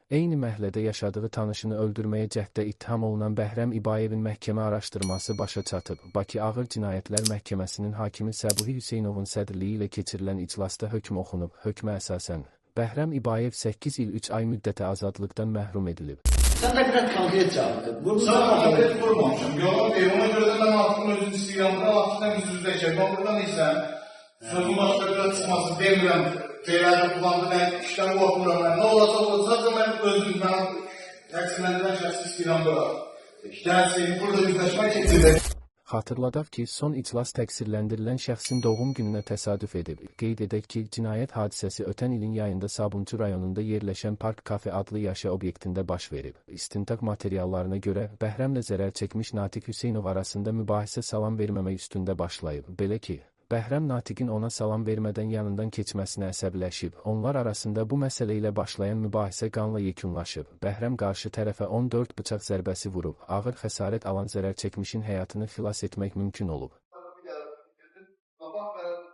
Eyni məhəllədə yaşadığı tanışını öldürməyə cəhddə ittiham olunan Bəhrəm İbayevin məhkəmə araşdırması başa çatıb. Bakı Ağır Cinayətlər Məhkəməsinin hakimi Səbuhi Hüseynovun sədrliyi ilə keçirilən iclasda hökm oxunub. Hökmə əsasən, Bəhrəm İbayev 8 il 3 ay müddətə azadlıqdan məhrum edilib. Sən də biraz konkret cavabdır. Sən konkret vurmamışım. Yox, ona görə də mən artıq özünü istəyirəm. Artıqdan üz-üzləşək. Ben buradan isə sözün başqa biraz çıxması demirəm. Şeylərdə kullandı, mən işdən qorxmuram. Nə olacaq olacaq, mən özümdən təqsimləndirən şəxsi istəyirəm bura. Gəlsin, burada üzləşmək keçirir. Xatırladaq ki, son iclas təqsirləndirilən şəxsin doğum gününə təsadüf edib. Qeyd edək ki, cinayət hadisəsi ötən ilin yayında Sabunçu rayonunda yerləşən Park Kafe adlı yaşa obyektində baş verib. İstintaq materiallarına görə, Bəhrəmlə zərər çəkmiş Natiq Hüseynov arasında mübahisə salam verməmək üstündə başlayıb. Belə ki, Bəhrəm Natiqin ona salam vermədən yanından keçməsinə əsəbləşib. Onlar arasında bu məsələ ilə başlayan mübahisə qanla yekunlaşıb. Bəhrəm qarşı tərəfə 14 bıçaq zərbəsi vurub. Ağır xəsarət alan zərər çəkmişin həyatını xilas etmək mümkün olub.